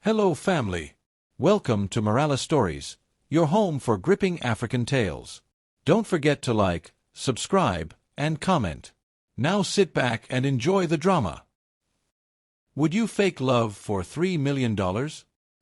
Hello family. Welcome to Morales Stories, your home for gripping African tales. Don't forget to like, subscribe, and comment. Now sit back and enjoy the drama. Would you fake love for $3 million?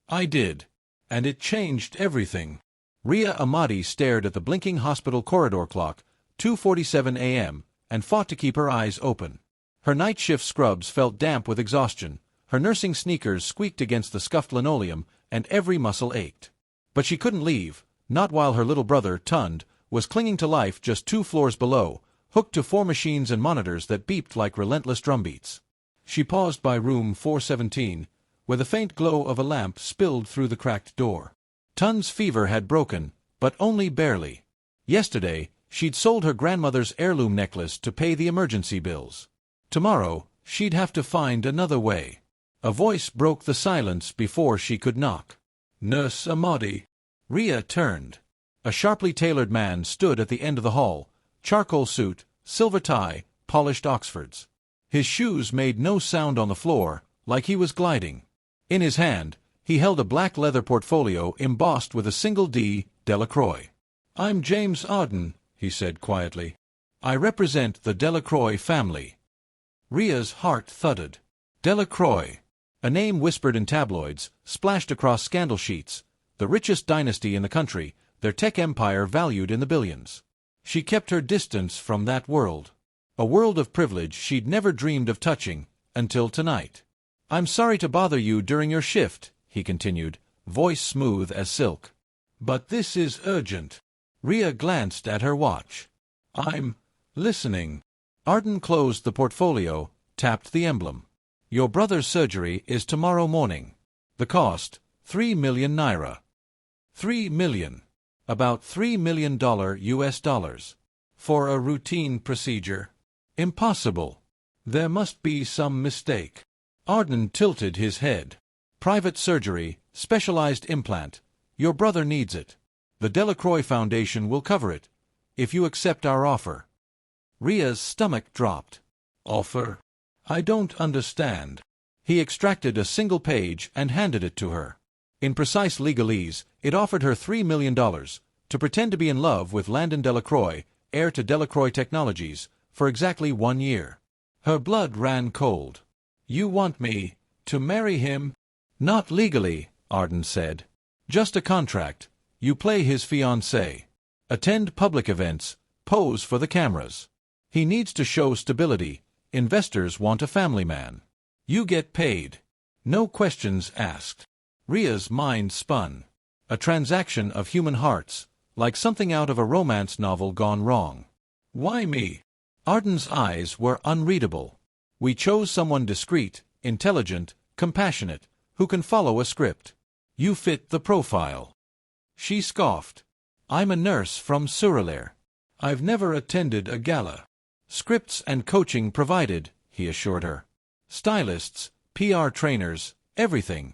I did. And it changed everything. Rhea Amadi stared at the blinking hospital corridor clock, 2:47 a.m., and fought to keep her eyes open. Her night shift scrubs felt damp with exhaustion, her nursing sneakers squeaked against the scuffed linoleum, and every muscle ached. But she couldn't leave, not while her little brother, Tund, was clinging to life just 2 floors below, hooked to 4 machines and monitors that beeped like relentless drumbeats. She paused by room 417, where the faint glow of a lamp spilled through the cracked door. Tund's fever had broken, but only barely. Yesterday, she'd sold her grandmother's heirloom necklace to pay the emergency bills. Tomorrow, she'd have to find another way. A voice broke the silence before she could knock. "Nurse Amadi." Rhea turned. A sharply tailored man stood at the end of the hall, charcoal suit, silver tie, polished Oxfords. His shoes made no sound on the floor, like he was gliding. In his hand, he held a black leather portfolio embossed with a single D, Delacroix. "I'm James Arden," he said quietly. "I represent the Delacroix family." Rhea's heart thudded. Delacroix. A name whispered in tabloids, splashed across scandal sheets, the richest dynasty in the country, their tech empire valued in the billions. She kept her distance from that world. A world of privilege she'd never dreamed of touching, until tonight. "I'm sorry to bother you during your shift," he continued, voice smooth as silk. "But this is urgent." Rhea glanced at her watch. "I'm listening." Arden closed the portfolio, tapped the emblem. "Your brother's surgery is tomorrow morning. The cost, 3 million naira. 3 million. About $3 million US dollars. For a routine procedure. Impossible. There must be some mistake." Arden tilted his head. "Private surgery, specialized implant. Your brother needs it. The Delacroix Foundation will cover it, if you accept our offer." Rhea's stomach dropped. "Offer? I don't understand." He extracted a single page and handed it to her. In precise legalese, it offered her $3 million to pretend to be in love with Landon Delacroix, heir to Delacroix Technologies, for exactly 1 year. Her blood ran cold. "You want me to marry him?" "Not legally," Arden said. "Just a contract. You play his fiancée. Attend public events, pose for the cameras. He needs to show stability. Investors want a family man. You get paid. No questions asked." Rhea's mind spun. A transaction of human hearts, like something out of a romance novel gone wrong. "Why me?" Arden's eyes were unreadable. "We chose someone discreet, intelligent, compassionate, who can follow a script. You fit the profile." She scoffed. "I'm a nurse from Suralere. I've never attended a gala." "Scripts and coaching provided," he assured her. "Stylists, PR trainers, everything."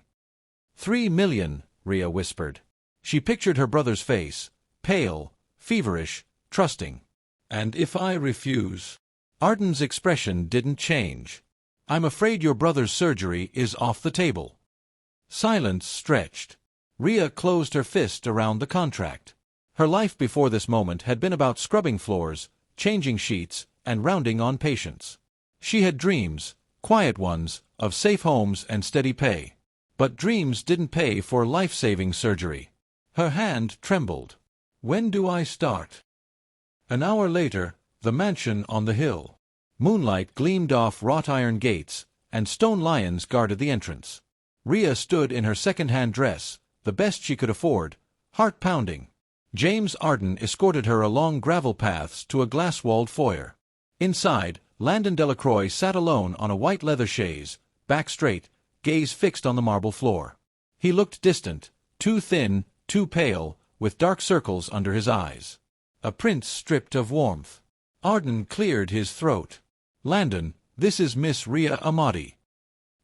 3 million, Rhea whispered. She pictured her brother's face, pale, feverish, trusting. "And if I refuse?" Arden's expression didn't change. "I'm afraid your brother's surgery is off the table." Silence stretched. Rhea closed her fist around the contract. Her life before this moment had been about scrubbing floors, changing sheets, and rounding on patients. She had dreams, quiet ones, of safe homes and steady pay. But dreams didn't pay for life-saving surgery. Her hand trembled. "When do I start?" An hour later, the mansion on the hill. Moonlight gleamed off wrought iron gates, and stone lions guarded the entrance. Rhea stood in her second-hand dress, the best she could afford, heart pounding. James Arden escorted her along gravel paths to a glass-walled foyer. Inside, Landon Delacroix sat alone on a white leather chaise, back straight, gaze fixed on the marble floor. He looked distant, too thin, too pale, with dark circles under his eyes. A prince stripped of warmth. Arden cleared his throat. "Landon, this is Miss Rhea Amadi."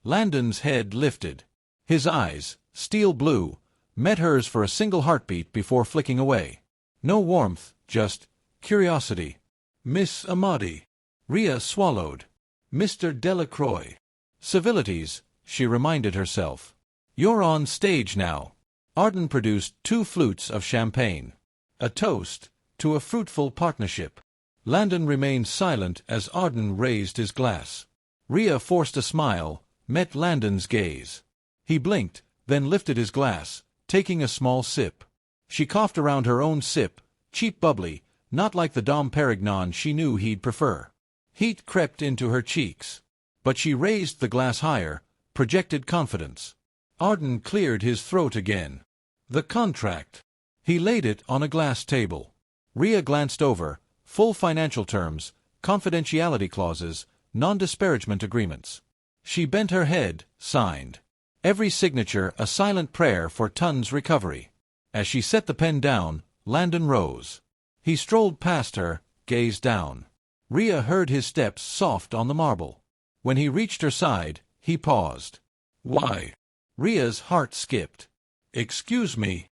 Landon's head lifted. His eyes, steel blue, met hers for a single heartbeat before flicking away. No warmth, just curiosity. "Miss Amadi." Rhea swallowed. "Mr. Delacroix." Civilities, she reminded herself. You're on stage now. Arden produced 2 flutes of champagne. A toast to a fruitful partnership. Landon remained silent as Arden raised his glass. Rhea forced a smile, met Landon's gaze. He blinked, then lifted his glass, taking a small sip. She coughed around her own sip, cheap bubbly, not like the Dom Perignon she knew he'd prefer. Heat crept into her cheeks. But she raised the glass higher, projected confidence. Arden cleared his throat again. The contract. He laid it on a glass table. Rhea glanced over, full financial terms, confidentiality clauses, non-disparagement agreements. She bent her head, signed. Every signature a silent prayer for Tun's recovery. As she set the pen down, Landon rose. He strolled past her, gazed down. Rhea heard his steps soft on the marble. When he reached her side, he paused. Why? Rhea's heart skipped. Excuse me.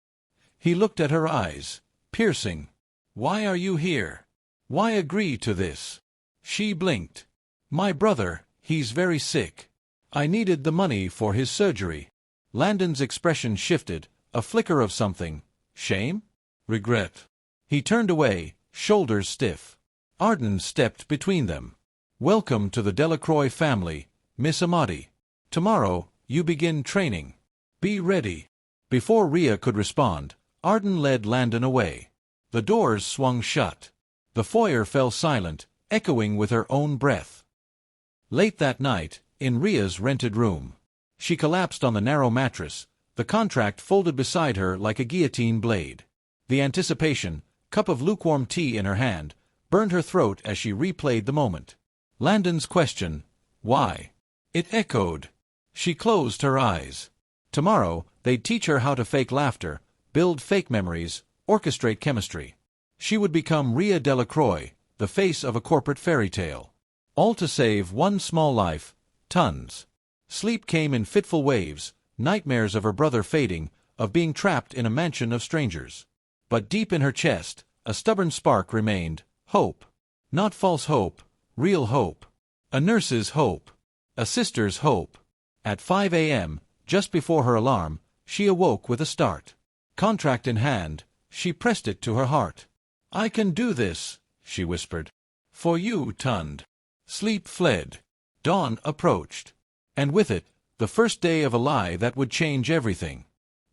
He looked at her eyes, piercing. Why are you here? Why agree to this? She blinked. My brother, he's very sick. I needed the money for his surgery. Landon's expression shifted, a flicker of something. Shame? Regret. He turned away, shoulders stiff. Arden stepped between them. Welcome to the Delacroix family, Miss Amadi. Tomorrow, you begin training. Be ready. Before Rhea could respond, Arden led Landon away. The doors swung shut. The foyer fell silent, echoing with her own breath. Late that night, in Rhea's rented room, she collapsed on the narrow mattress, the contract folded beside her like a guillotine blade. The anticipation, cup of lukewarm tea in her hand, burned her throat as she replayed the moment. Landon's question, why? It echoed. She closed her eyes. Tomorrow, they'd teach her how to fake laughter, build fake memories, orchestrate chemistry. She would become Rhea Delacroix, the face of a corporate fairy tale. All to save one small life, Tun's. Sleep came in fitful waves, nightmares of her brother fading, of being trapped in a mansion of strangers. But deep in her chest, a stubborn spark remained, hope. Not false hope, real hope. A nurse's hope. A sister's hope. At 5 a.m., just before her alarm, she awoke with a start. Contract in hand, she pressed it to her heart. I can do this, she whispered. For you, Tund. Sleep fled. Dawn approached. And with it, the first day of a lie that would change everything.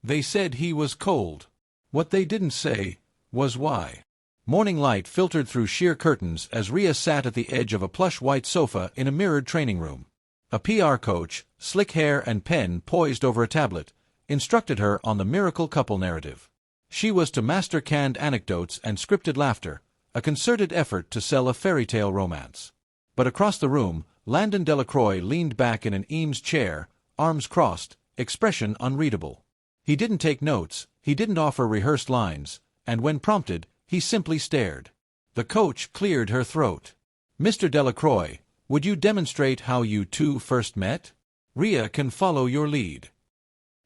They said he was cold. What they didn't say was why. Morning light filtered through sheer curtains as Rhea sat at the edge of a plush white sofa in a mirrored training room. A PR coach, slick hair and pen poised over a tablet, instructed her on the miracle couple narrative. She was to master canned anecdotes and scripted laughter, a concerted effort to sell a fairy tale romance. But across the room, Landon Delacroix leaned back in an Eames chair, arms crossed, expression unreadable. He didn't take notes, he didn't offer rehearsed lines, and when prompted, he simply stared. The coach cleared her throat. Mr. Delacroix, would you demonstrate how you two first met? Rhea can follow your lead.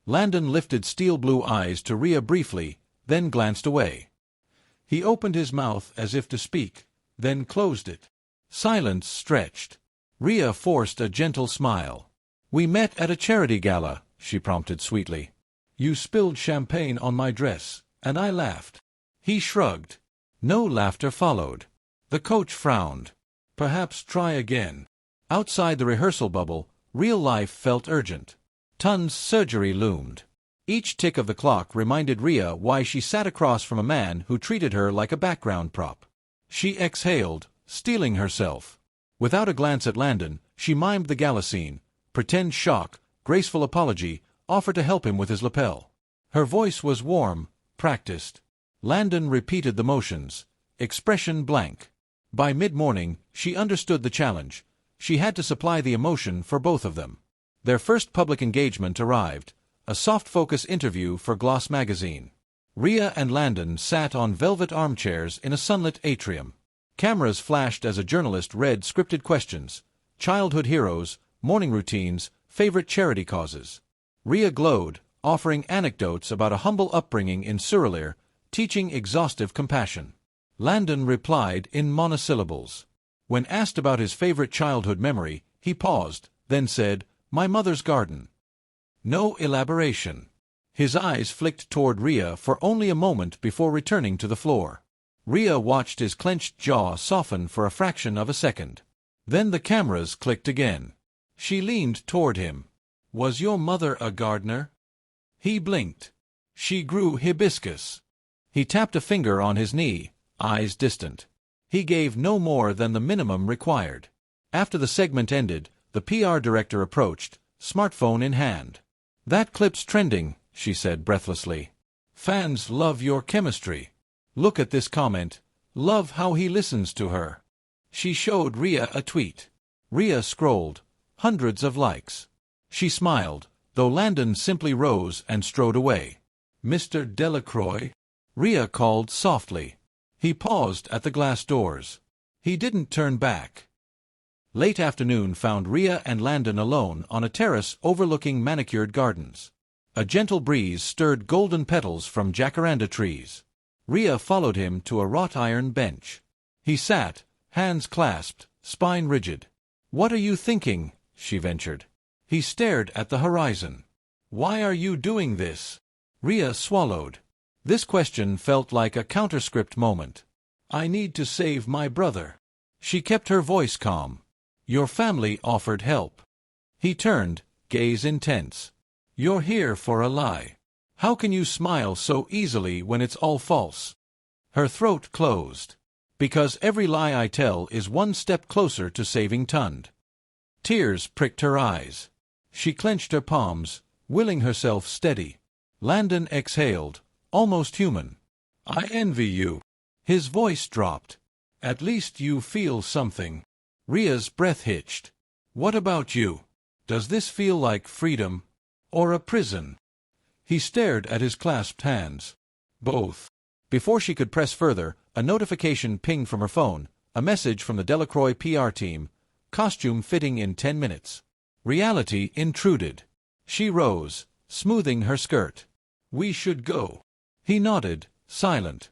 Landon lifted steel-blue eyes to Rhea briefly, then glanced away. He opened his mouth as if to speak, then closed it. Silence stretched. Rhea forced a gentle smile. We met at a charity gala, she prompted sweetly. You spilled champagne on my dress, and I laughed. He shrugged. No laughter followed. The coach frowned. Perhaps try again. Outside the rehearsal bubble, real life felt urgent. Tun's surgery loomed. Each tick of the clock reminded Rhea why she sat across from a man who treated her like a background prop. She exhaled, steeling herself. Without a glance at Landon, she mimed the gala scene, pretend shock, graceful apology, offer to help him with his lapel. Her voice was warm, practiced. Landon repeated the motions, expression blank. By mid-morning, she understood the challenge. She had to supply the emotion for both of them. Their first public engagement arrived, a soft-focus interview for Gloss magazine. Rhea and Landon sat on velvet armchairs in a sunlit atrium. Cameras flashed as a journalist read scripted questions, childhood heroes, morning routines, favorite charity causes. Rhea glowed, offering anecdotes about a humble upbringing in Surreylir, teaching exhaustive compassion. Landon replied in monosyllables. When asked about his favorite childhood memory, he paused, then said, My mother's garden. No elaboration. His eyes flicked toward Rhea for only a moment before returning to the floor. Rhea watched his clenched jaw soften for a fraction of a second. Then the cameras clicked again. She leaned toward him. "Was your mother a gardener?" He blinked. "She grew hibiscus." He tapped a finger on his knee, eyes distant. He gave no more than the minimum required. After the segment ended, the PR director approached, smartphone in hand. "That clip's trending," she said breathlessly. "Fans love your chemistry. Look at this comment. Love how he listens to her." She showed Rhea a tweet. Rhea scrolled. Hundreds of likes. She smiled, though Landon simply rose and strode away. "Mr. Delacroix?" Rhea called softly. He paused at the glass doors. He didn't turn back. Late afternoon found Rhea and Landon alone on a terrace overlooking manicured gardens. A gentle breeze stirred golden petals from jacaranda trees. Rhea followed him to a wrought iron bench. He sat, hands clasped, spine rigid. "What are you thinking?" she ventured. He stared at the horizon. "Why are you doing this?" Rhea swallowed. This question felt like a counterscript moment. "I need to save my brother." She kept her voice calm. "Your family offered help." He turned, gaze intense. "You're here for a lie. How can you smile so easily when it's all false?" Her throat closed. "Because every lie I tell is one step closer to saving Tund." Tears pricked her eyes. She clenched her palms, willing herself steady. Landon exhaled, almost human. "I envy you." His voice dropped. "At least you feel something." Rhea's breath hitched. "What about you? Does this feel like freedom? Or a prison?" He stared at his clasped hands. "Both." Before she could press further, a notification pinged from her phone, a message from the Delacroix PR team. Costume fitting in 10 minutes. Reality intruded. She rose, smoothing her skirt. "We should go." He nodded, silent.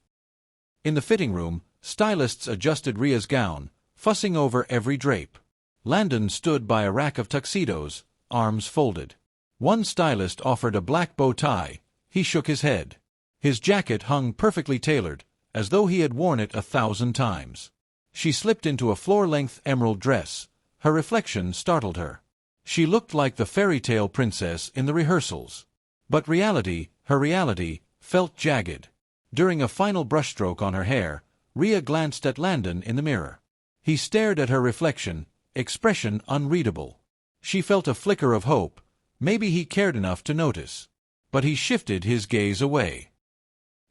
In the fitting room, stylists adjusted Rhea's gown, fussing over every drape. Landon stood by a rack of tuxedos, arms folded. One stylist offered a black bow tie. He shook his head. His jacket hung perfectly tailored, as though he had worn it 1,000 times. She slipped into a floor-length emerald dress. Her reflection startled her. She looked like the fairy tale princess in the rehearsals. But reality, her reality, felt jagged. During a final brushstroke on her hair, Rhea glanced at Landon in the mirror. He stared at her reflection, expression unreadable. She felt a flicker of hope. Maybe he cared enough to notice. But he shifted his gaze away.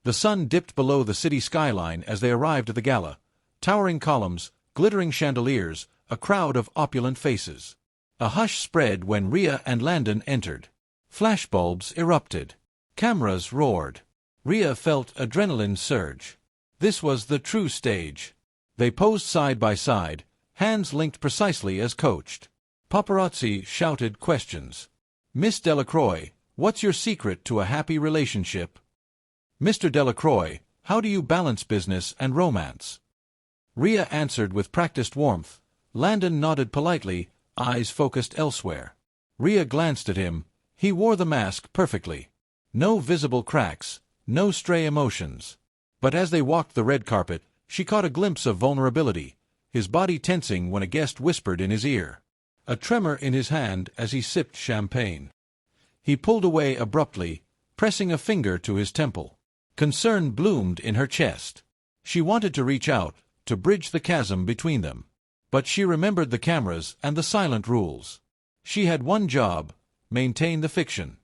The sun dipped below the city skyline as they arrived at the gala. Towering columns, glittering chandeliers, a crowd of opulent faces. A hush spread when Rhea and Landon entered. Flashbulbs erupted. Cameras roared. Rhea felt adrenaline surge. This was the true stage. They posed side by side, hands linked precisely as coached. Paparazzi shouted questions. "Miss Delacroix, what's your secret to a happy relationship?" "Mr. Delacroix, how do you balance business and romance?" Rhea answered with practiced warmth. Landon nodded politely, eyes focused elsewhere. Rhea glanced at him. He wore the mask perfectly. No visible cracks, no stray emotions. But as they walked the red carpet, she caught a glimpse of vulnerability, his body tensing when a guest whispered in his ear. A tremor in his hand as he sipped champagne. He pulled away abruptly, pressing a finger to his temple. Concern bloomed in her chest. She wanted to reach out, to bridge the chasm between them. But she remembered the cameras and the silent rules. She had one job: maintain the fiction.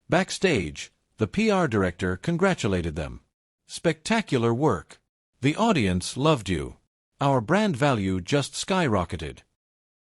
Backstage, the PR director congratulated them. "Spectacular work. The audience loved you. Our brand value just skyrocketed."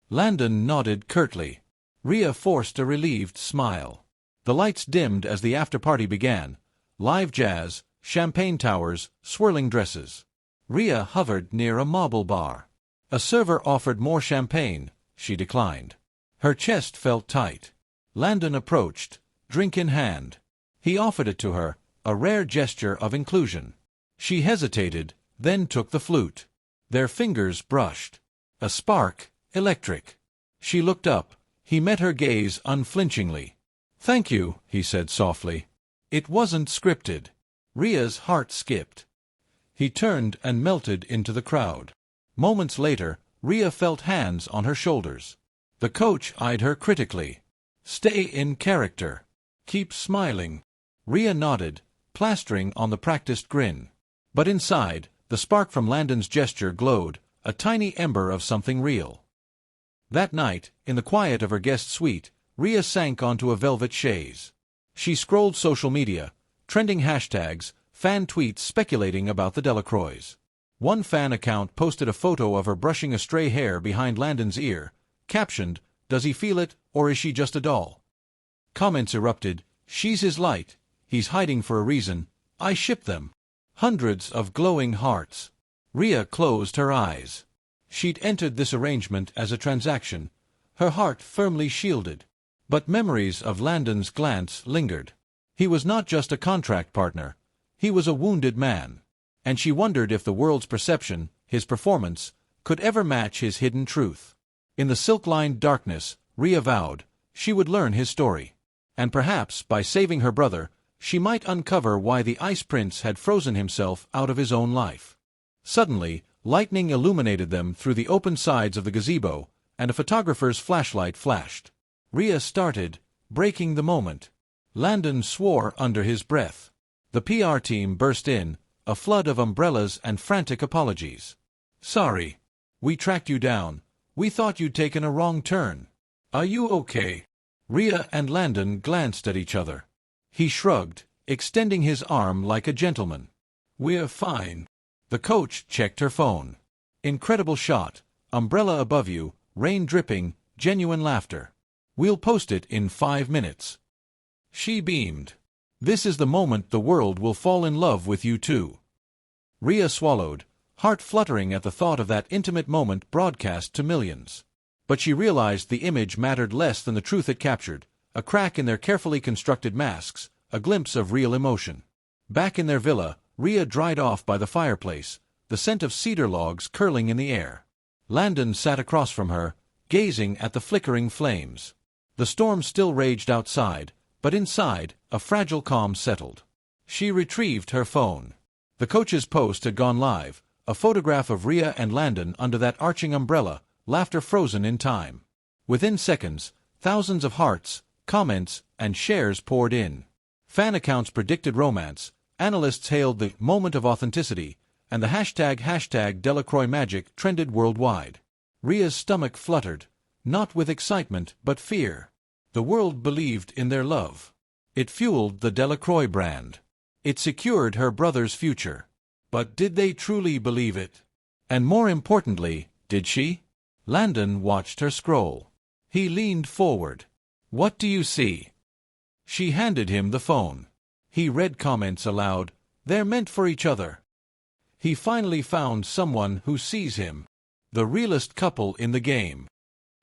Landon nodded curtly. Rhea forced a relieved smile. The lights dimmed as the after-party began. Live jazz, champagne towers, swirling dresses. Rhea hovered near a marble bar. A server offered more champagne. She declined. Her chest felt tight. Landon approached, drink in hand. He offered it to her, a rare gesture of inclusion. She hesitated, then took the flute. Their fingers brushed. A spark, electric. She looked up. He met her gaze unflinchingly. "Thank you," he said softly. It wasn't scripted. Rhea's heart skipped. He turned and melted into the crowd. Moments later, Rhea felt hands on her shoulders. The coach eyed her critically. "Stay in character. Keep smiling." Rhea nodded, plastering on the practiced grin. But inside, the spark from Landon's gesture glowed, a tiny ember of something real. That night, in the quiet of her guest suite, Rhea sank onto a velvet chaise. She scrolled social media, trending hashtags, fan tweets speculating about the Delacroix. One fan account posted a photo of her brushing a stray hair behind Landon's ear, captioned, "Does he feel it, or is she just a doll?" Comments erupted, "She's his light, he's hiding for a reason, I ship them." Hundreds of glowing hearts. Rhea closed her eyes. She'd entered this arrangement as a transaction, her heart firmly shielded. But memories of Landon's glance lingered. He was not just a contract partner, he was a wounded man. And she wondered if the world's perception, his performance, could ever match his hidden truth. In the silk-lined darkness, Rhea vowed, she would learn his story. And perhaps, by saving her brother, she might uncover why the Ice Prince had frozen himself out of his own life. Suddenly, lightning illuminated them through the open sides of the gazebo, and a photographer's flashlight flashed. Rhea started, breaking the moment. Landon swore under his breath. The PR team burst in, a flood of umbrellas and frantic apologies. "Sorry. We tracked you down. We thought you'd taken a wrong turn. Are you okay?" Rhea and Landon glanced at each other. He shrugged, extending his arm like a gentleman. "We're fine." The coach checked her phone. "Incredible shot. Umbrella above you, rain dripping, genuine laughter. We'll post it in 5 minutes." She beamed. "This is the moment the world will fall in love with you too." Rhea swallowed, heart fluttering at the thought of that intimate moment broadcast to millions. But she realized the image mattered less than the truth it captured, a crack in their carefully constructed masks, a glimpse of real emotion. Back in their villa, Rhea dried off by the fireplace, the scent of cedar logs curling in the air. Landon sat across from her, gazing at the flickering flames. The storm still raged outside, but inside, a fragile calm settled. She retrieved her phone. The coach's post had gone live, a photograph of Rhea and Landon under that arching umbrella, laughter frozen in time. Within seconds, thousands of hearts, comments, and shares poured in. Fan accounts predicted romance, analysts hailed the moment of authenticity, and the hashtag Delacroix magic trended worldwide. Rhea's stomach fluttered, not with excitement but fear. The world believed in their love. It fueled the Delacroix brand. It secured her brother's future. But did they truly believe it? And more importantly, did she? Landon watched her scroll. He leaned forward. "What do you see?" She handed him the phone. He read comments aloud. "They're meant for each other." He finally found someone who sees him. The realest couple in the game.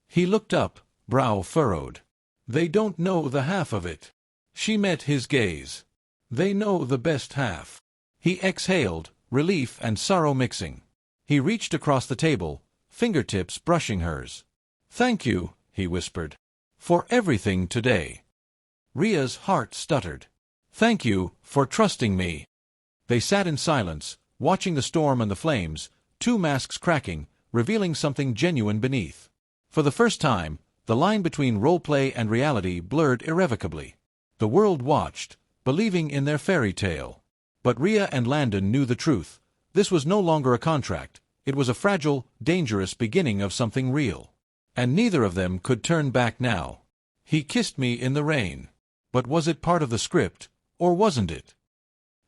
He looked up, brow furrowed. "They don't know the half of it." She met his gaze. "They know the best half." He exhaled, relief and sorrow mixing. He reached across the table, fingertips brushing hers. "Thank you," he whispered, "for everything today." Rhea's heart stuttered. "Thank you for trusting me." They sat in silence, watching the storm and the flames, two masks cracking, revealing something genuine beneath. For the first time, the line between role-play and reality blurred irrevocably. The world watched, believing in their fairy tale. But Rhea and Landon knew the truth. This was no longer a contract. It was a fragile, dangerous beginning of something real. And neither of them could turn back now. "He kissed me in the rain." But was it part of the script, or wasn't it?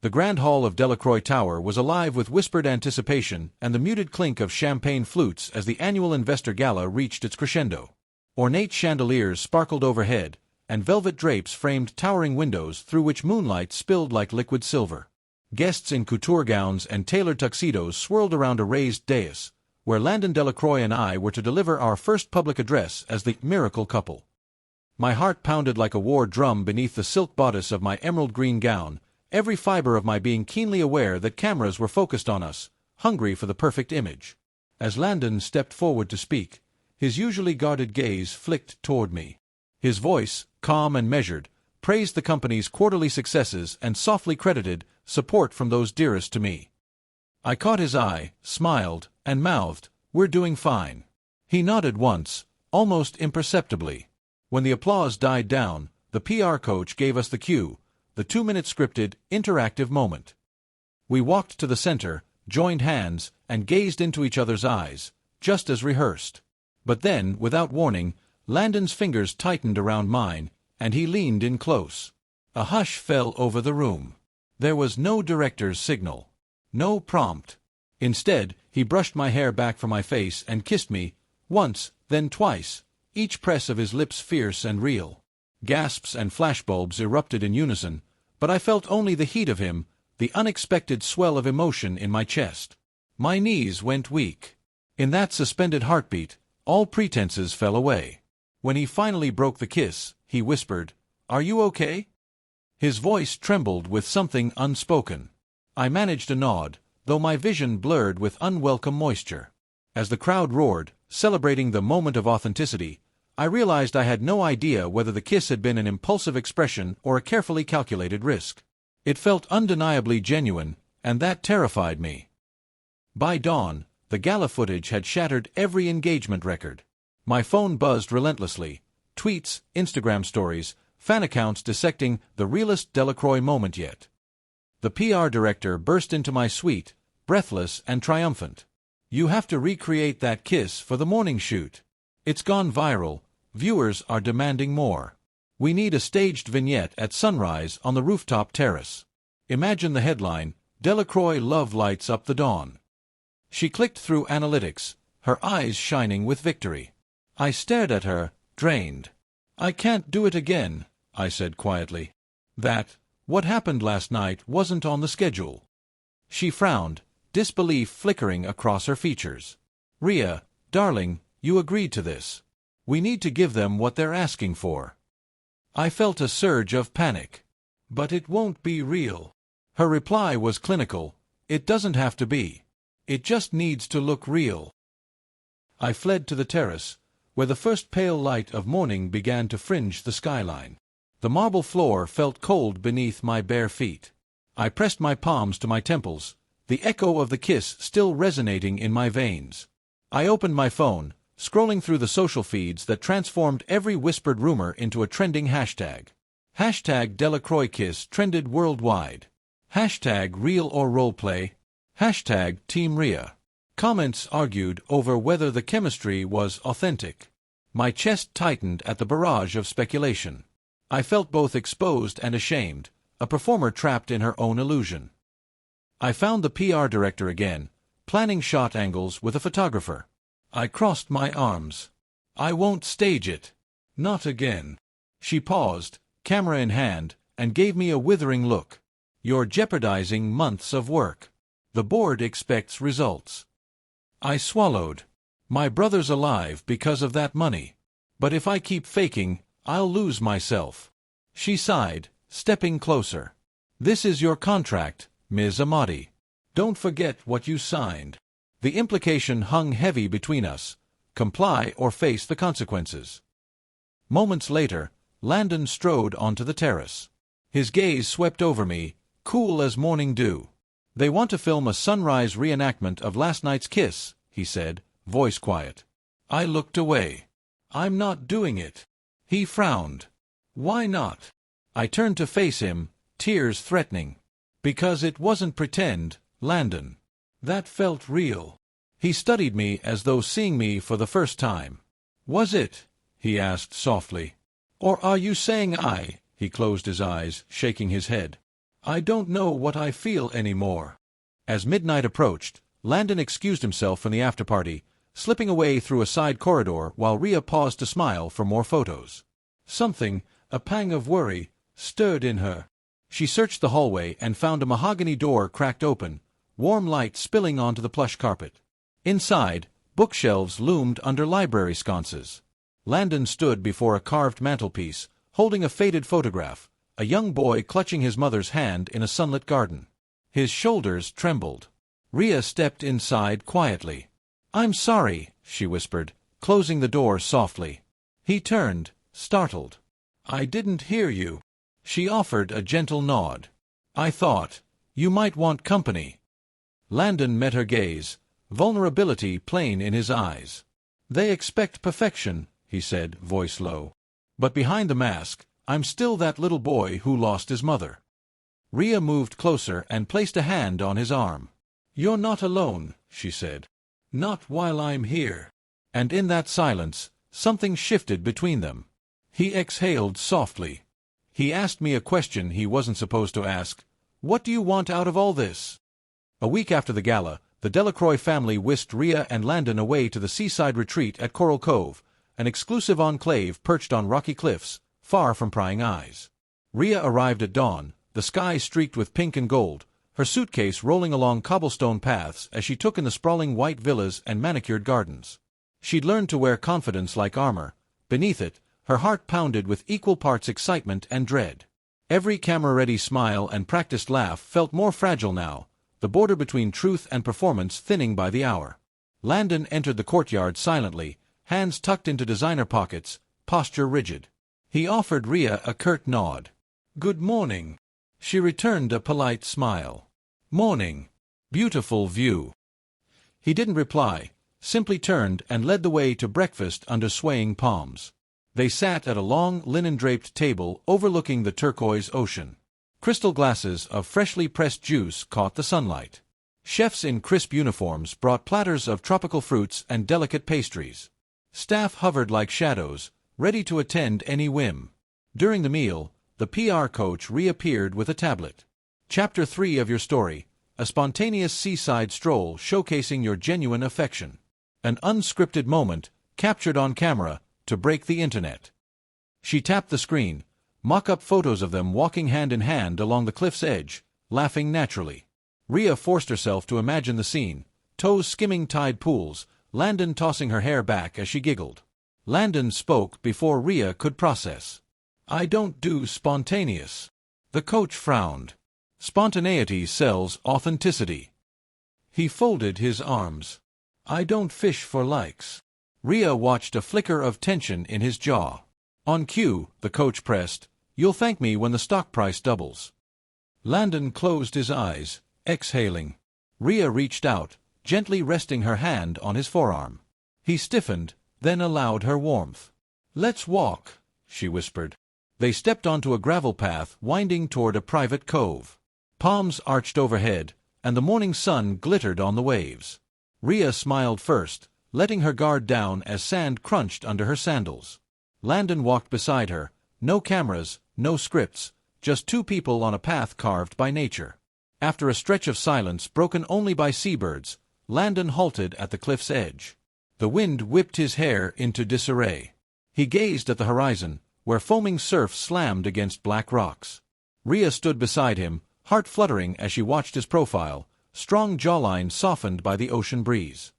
The grand hall of Delacroix Tower was alive with whispered anticipation and the muted clink of champagne flutes as the annual investor gala reached its crescendo. Ornate chandeliers sparkled overhead, and velvet drapes framed towering windows through which moonlight spilled like liquid silver. Guests in couture gowns and tailored tuxedos swirled around a raised dais, where Landon Delacroix and I were to deliver our first public address as the miracle couple. My heart pounded like a war drum beneath the silk bodice of my emerald green gown, every fiber of my being keenly aware that cameras were focused on us, hungry for the perfect image. As Landon stepped forward to speak, his usually guarded gaze flicked toward me. His voice, calm and measured, praised the company's quarterly successes and softly credited support from those dearest to me. I caught his eye, smiled, and mouthed, "We're doing fine." He nodded once, almost imperceptibly. When the applause died down, the PR coach gave us the cue, the 2-minute scripted, interactive moment. We walked to the center, joined hands, and gazed into each other's eyes, just as rehearsed. But then, without warning, Landon's fingers tightened around mine, and he leaned in close. A hush fell over the room. There was no director's signal. No prompt. Instead, he brushed my hair back from my face and kissed me, once, then twice, each press of his lips fierce and real. Gasps and flashbulbs erupted in unison, but I felt only the heat of him, the unexpected swell of emotion in my chest. My knees went weak. In that suspended heartbeat, all pretenses fell away. When he finally broke the kiss, he whispered, "Are you okay?" His voice trembled with something unspoken. I managed a nod, though my vision blurred with unwelcome moisture. As the crowd roared, celebrating the moment of authenticity, I realized I had no idea whether the kiss had been an impulsive expression or a carefully calculated risk. It felt undeniably genuine, and that terrified me. By dawn, the gala footage had shattered every engagement record. My phone buzzed relentlessly. Tweets, Instagram stories, fan accounts dissecting the realest Delacroix moment yet. The PR director burst into my suite, breathless and triumphant. "You have to recreate that kiss for the morning shoot. It's gone viral. Viewers are demanding more. We need a staged vignette at sunrise on the rooftop terrace." Imagine the headline, "Delacroix Love Lights Up the Dawn." She clicked through analytics, her eyes shining with victory. I stared at her, drained. "I can't do it again," I said quietly. What happened last night wasn't on the schedule." She frowned, disbelief flickering across her features. "Rhea, darling, you agreed to this. We need to give them what they're asking for." I felt a surge of panic. "But it won't be real." Her reply was clinical. "It doesn't have to be. It just needs to look real." I fled to the terrace, where the first pale light of morning began to fringe the skyline. The marble floor felt cold beneath my bare feet. I pressed my palms to my temples, the echo of the kiss still resonating in my veins. I opened my phone, scrolling through the social feeds that transformed every whispered rumor into a trending hashtag. Hashtag Delacroix kiss trended worldwide. Hashtag real or roleplay. Hashtag Team Rhea. Comments argued over whether the chemistry was authentic. My chest tightened at the barrage of speculation. I felt both exposed and ashamed, a performer trapped in her own illusion. I found the PR director again, planning shot angles with a photographer. I crossed my arms. "I won't stage it. Not again." She paused, camera in hand, and gave me a withering look. "You're jeopardizing months of work. The board expects results." I swallowed. My brother's alive because of that money. But if I keep faking, I'll lose myself. She sighed, stepping closer. "This is your contract, Ms. Amadi. Don't forget what you signed." The implication hung heavy between us. Comply or face the consequences. Moments later, Landon strode onto the terrace. His gaze swept over me, cool as morning dew. "They want to film a sunrise reenactment of last night's kiss," he said, voice quiet. I looked away. "I'm not doing it." He frowned. "Why not?" I turned to face him, tears threatening. "Because it wasn't pretend, Landon. That felt real." He studied me as though seeing me for the first time. "Was it?" he asked softly. "Or are you saying I?" He closed his eyes, shaking his head. "I don't know what I feel anymore." As midnight approached, Landon excused himself from the after-party, slipping away through a side corridor while Rhea paused to smile for more photos. Something, a pang of worry, stirred in her. She searched the hallway and found a mahogany door cracked open, warm light spilling onto the plush carpet. Inside, bookshelves loomed under library sconces. Landon stood before a carved mantelpiece, holding a faded photograph, a young boy clutching his mother's hand in a sunlit garden. His shoulders trembled. Rhea stepped inside quietly. "I'm sorry," she whispered, closing the door softly. He turned, startled. "I didn't hear you." She offered a gentle nod. I thought, you might want company. Landon met her gaze, vulnerability plain in his eyes. They expect perfection, he said, voice low. But behind the mask, I'm still that little boy who lost his mother. Rhea moved closer and placed a hand on his arm. You're not alone, she said. Not while I'm here. And in that silence, something shifted between them. He exhaled softly. He asked me a question he wasn't supposed to ask. What do you want out of all this? A week after the gala, the Delacroix family whisked Rhea and Landon away to the seaside retreat at Coral Cove, an exclusive enclave perched on rocky cliffs, far from prying eyes. Rhea arrived at dawn, the sky streaked with pink and gold, her suitcase rolling along cobblestone paths as she took in the sprawling white villas and manicured gardens. She'd learned to wear confidence like armor. Beneath it, her heart pounded with equal parts excitement and dread. Every camera-ready smile and practiced laugh felt more fragile now, the border between truth and performance thinning by the hour. Landon entered the courtyard silently, hands tucked into designer pockets, posture rigid. He offered Rhea a curt nod. Good morning. She returned a polite smile. Morning. Beautiful view. He didn't reply, simply turned and led the way to breakfast under swaying palms. They sat at a long, linen-draped table overlooking the turquoise ocean. Crystal glasses of freshly pressed juice caught the sunlight. Chefs in crisp uniforms brought platters of tropical fruits and delicate pastries. Staff hovered like shadows, ready to attend any whim. During the meal, the PR coach reappeared with a tablet. Chapter 3 of your story, a spontaneous seaside stroll showcasing your genuine affection. An unscripted moment, captured on camera, to break the internet. She tapped the screen, mock-up photos of them walking hand in hand along the cliff's edge, laughing naturally. Rhea forced herself to imagine the scene, toes skimming tide pools, Landon tossing her hair back as she giggled. Landon spoke before Rhea could process. I don't do spontaneous. The coach frowned. Spontaneity sells authenticity. He folded his arms. I don't fish for likes. Rhea watched a flicker of tension in his jaw. On cue, the coach pressed, You'll thank me when the stock price doubles. Landon closed his eyes, exhaling. Rhea reached out, gently resting her hand on his forearm. He stiffened, then allowed her warmth. Let's walk, she whispered. They stepped onto a gravel path winding toward a private cove. Palms arched overhead, and the morning sun glittered on the waves. Rhea smiled first, letting her guard down as sand crunched under her sandals. Landon walked beside her, no cameras, no scripts, just two people on a path carved by nature. After a stretch of silence broken only by seabirds, Landon halted at the cliff's edge. The wind whipped his hair into disarray. He gazed at the horizon, where foaming surf slammed against black rocks. Rhea stood beside him, heart fluttering as she watched his profile, strong jawline softened by the ocean breeze.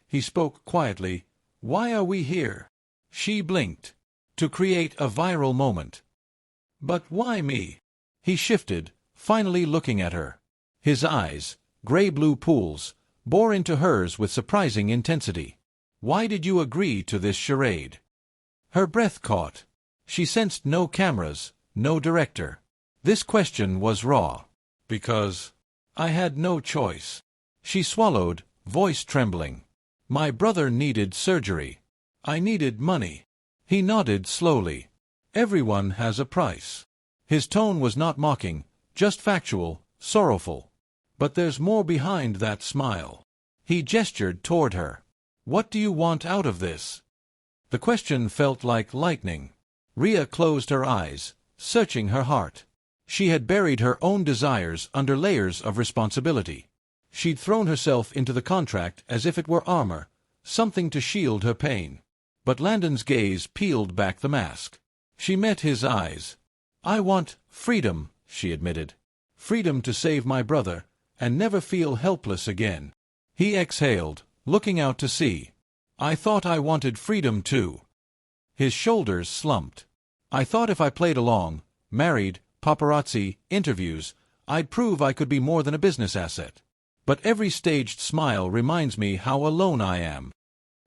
He spoke quietly, Why are we here? She blinked. To create a viral moment. But why me? He shifted, finally looking at her. His eyes, gray-blue pools, bore into hers with surprising intensity. Why did you agree to this charade? Her breath caught. She sensed no cameras, no director. This question was raw. Because I had no choice. She swallowed, voice trembling. My brother needed surgery. I needed money. He nodded slowly. Everyone has a price. His tone was not mocking, just factual, sorrowful. But there's more behind that smile. He gestured toward her. What do you want out of this? The question felt like lightning. Rhea closed her eyes, searching her heart. She had buried her own desires under layers of responsibility. She'd thrown herself into the contract as if it were armor, something to shield her pain. But Landon's gaze peeled back the mask. She met his eyes. I want freedom, she admitted. Freedom to save my brother, and never feel helpless again. He exhaled, looking out to sea. I thought I wanted freedom too. His shoulders slumped. I thought if I played along, married, paparazzi, interviews, I'd prove I could be more than a business asset. But every staged smile reminds me how alone I am.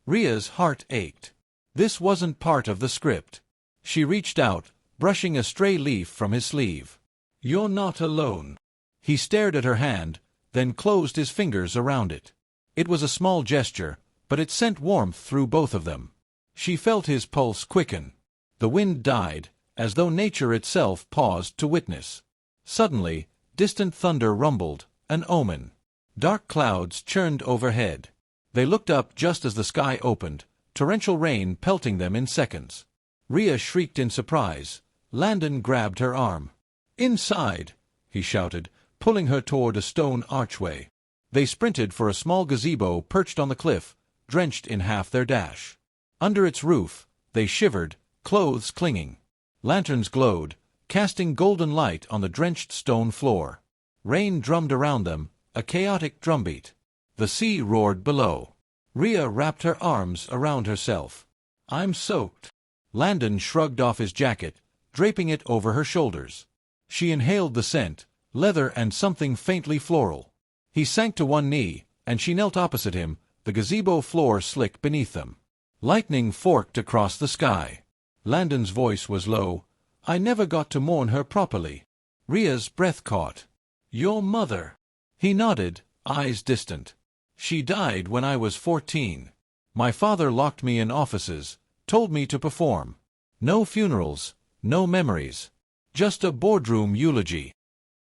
Rhea's heart ached. This wasn't part of the script. She reached out, brushing a stray leaf from his sleeve. "You're not alone." He stared at her hand, then closed his fingers around it. It was a small gesture, but it sent warmth through both of them. She felt his pulse quicken. The wind died, as though nature itself paused to witness. Suddenly, distant thunder rumbled, an omen. Dark clouds churned overhead. They looked up just as the sky opened, torrential rain pelting them in seconds. Rhea shrieked in surprise. Landon grabbed her arm. "Inside!" he shouted, pulling her toward a stone archway. They sprinted for a small gazebo perched on the cliff, drenched in half their dash. Under its roof, they shivered, clothes clinging. Lanterns glowed, casting golden light on the drenched stone floor. Rain drummed around them, a chaotic drumbeat. The sea roared below. Rhea wrapped her arms around herself. "I'm soaked." Landon shrugged off his jacket, draping it over her shoulders. She inhaled the scent, leather and something faintly floral. He sank to one knee, and she knelt opposite him, the gazebo floor slick beneath them. Lightning forked across the sky. Landon's voice was low. "I never got to mourn her properly." Rhea's breath caught. "Your mother?" He nodded, eyes distant. "She died when I was 14. My father locked me in offices, told me to perform. No funerals, no memories. Just a boardroom eulogy."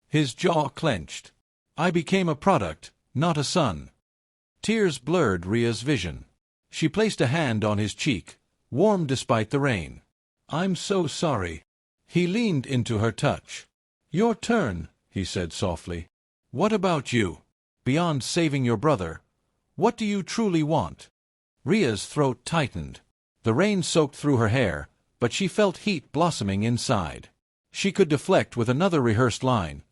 His jaw clenched. "I became a product, not a son." Tears blurred Rhea's vision. She placed a hand on his cheek, warm despite the rain. "I'm so sorry." He leaned into her touch. "Your turn," he said softly. "What about you? Beyond saving your brother, what do you truly want?" Rhea's throat tightened. The rain soaked through her hair, but she felt heat blossoming inside. She could deflect with another rehearsed line,